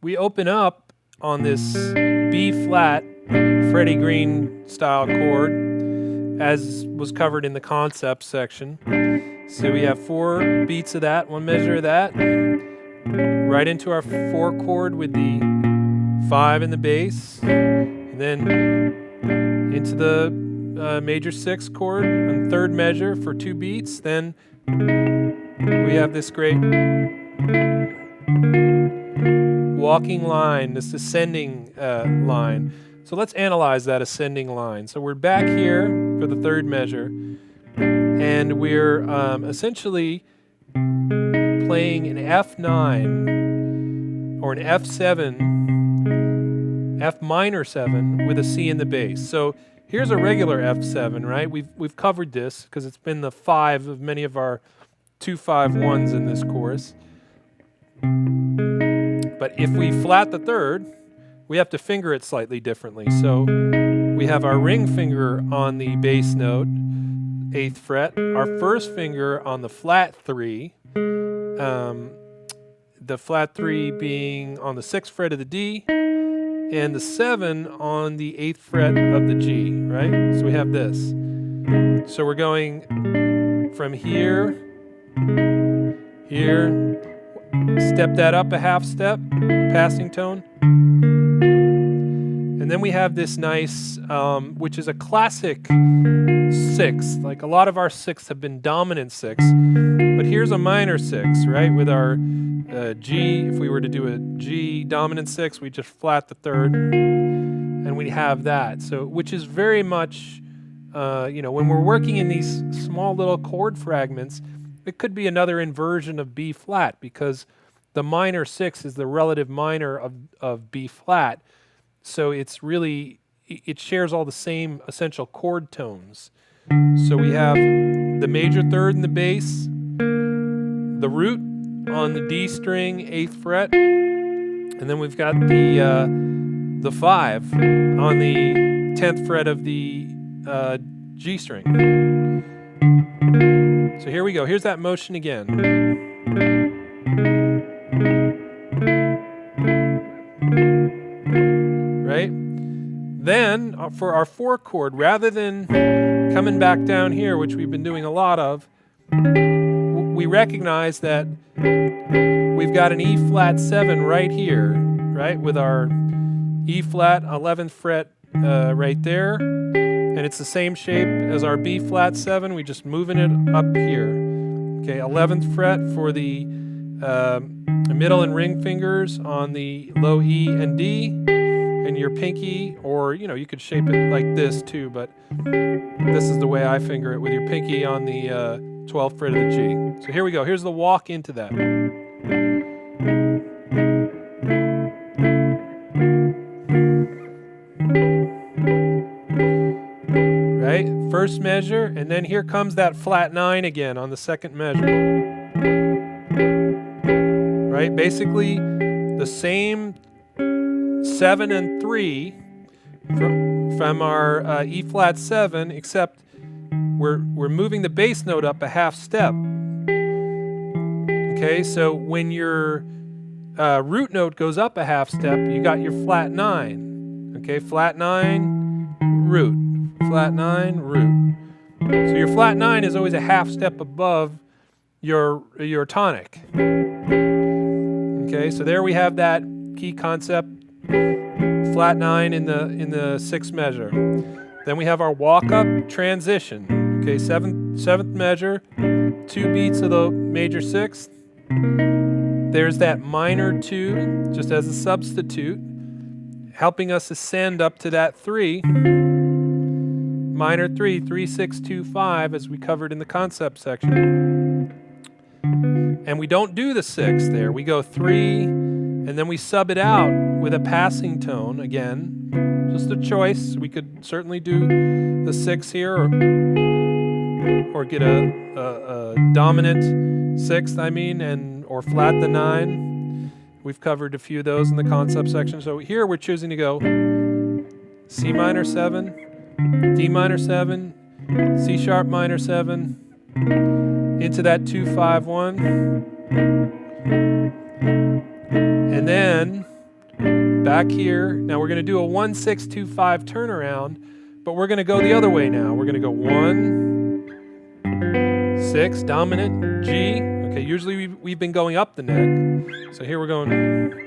we open up on this B flat Freddie Green style chord, as was covered in the concept section. So we have 4 beats of that, 1 measure of that, right into our 4 chord with the 5 in the bass, and then into the major 6 chord and 3rd measure for 2 beats. Then we have this great walking line, this ascending line. So let's analyze that ascending line. So we're back here for the 3rd measure, and we're essentially playing an F9 or an F7, F minor 7 with a C in the bass. So here's a regular F7, right? We've covered this because it's been the 5 of many of our 2-5-1s in this chorus. But if we flat the 3rd, we have to finger it slightly differently. So we have our ring finger on the bass note, 8th fret, our 1st finger on the flat 3, the flat 3 being on the 6th fret of the D, and the 7 on the 8th fret of the G, right? So we have this. So we're going from here, here, step that up a half step, passing tone. And then we have this nice, which is a classic 6th. Like a lot of our 6ths have been dominant 6, but here's a minor 6, right? With our G, if we were to do a G dominant 6, we just flat the 3rd, and we have that. So, which is very much, when we're working in these small little chord fragments, it could be another inversion of B flat, because the minor 6 is the relative minor of B flat. So it's really, it shares all the same essential chord tones. So we have the major 3rd in the bass, the root on the D string, 8th fret, and then we've got the 5 on the 10th fret of the G string. So here we go. Here's that motion again. Right? Then for our 4 chord, rather than coming back down here, which we've been doing a lot of, we recognize that we've got an E flat 7 right here, right, with our E flat 11th fret right there, and it's the same shape as our B flat 7. We're just moving it up here. Okay, 11th fret for the middle and ring fingers on the low E and D, and your pinky, or you could shape it like this too, but this is the way I finger it, with your pinky on the 12th fret of the G. So here we go. Here's the walk into that. Right? 1st measure, and then here comes that flat 9 again on the 2nd measure. Right? Basically the same 7 and 3 from our E flat 7, except we're moving the bass note up a half step. Okay, so when your root note goes up a half step, you got your flat 9. Okay, flat 9, root, flat 9, root. So your flat 9 is always a half step above your tonic. Okay, so there we have that key concept. Flat 9 in the 6th measure. Then we have our walk-up transition. Okay, 7th measure, 2 beats of the major 6th. There's that minor 2, just as a substitute, helping us ascend up to that 3. Minor 3, 3, 6, 2, 5, as we covered in the concept section. And we don't do the 6 there. We go 3, and then we sub it out with a passing tone again. Just a choice. We could certainly do the 6 here, or get a dominant 6th, or flat the 9. We've covered a few of those in the concept section. So here we're choosing to go C minor 7, D minor 7, C sharp minor 7, into that 2-5-1, and then back here. Now we're going to do a 1, 6, 2, 5 turnaround, but we're going to go the other way now. We're going to go 1, 6, dominant, G. Okay, usually we've been going up the neck. So here we're going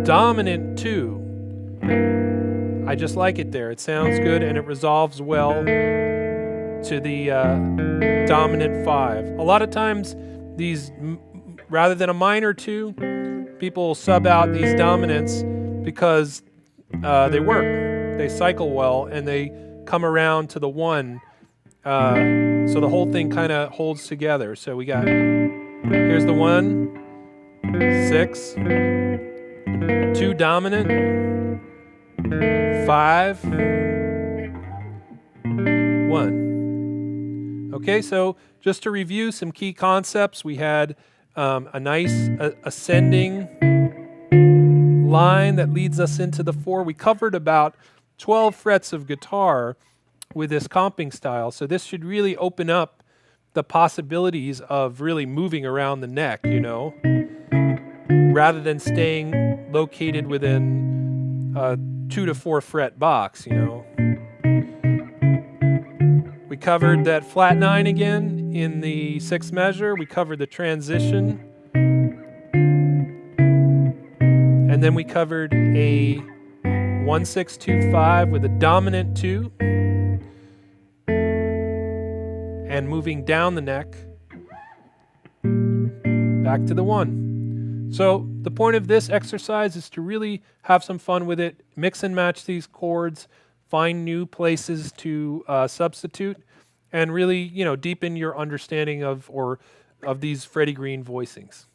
dominant 2. I just like it there. It sounds good and it resolves well to the dominant 5. A lot of times these, rather than a minor 2, people sub out these dominants because they work. They cycle well and they come around to the 1. So the whole thing kind of holds together. So we got, here's the 1, 6, 2 dominant, 5, 1. Okay, so just to review some key concepts, we had a nice ascending line that leads us into the 4. We covered about 12 frets of guitar with this comping style, so this should really open up the possibilities of really moving around the neck, you know, rather than staying located within a 2 to 4 fret box, you know. We covered that flat 9 again in the 6th measure. We covered the transition. And then we covered a 1, 6, 2, 5 with a dominant 2. And moving down the neck, back to the 1. So the point of this exercise is to really have some fun with it, mix and match these chords, find new places to substitute, and really, you know, deepen your understanding of these Freddie Green voicings.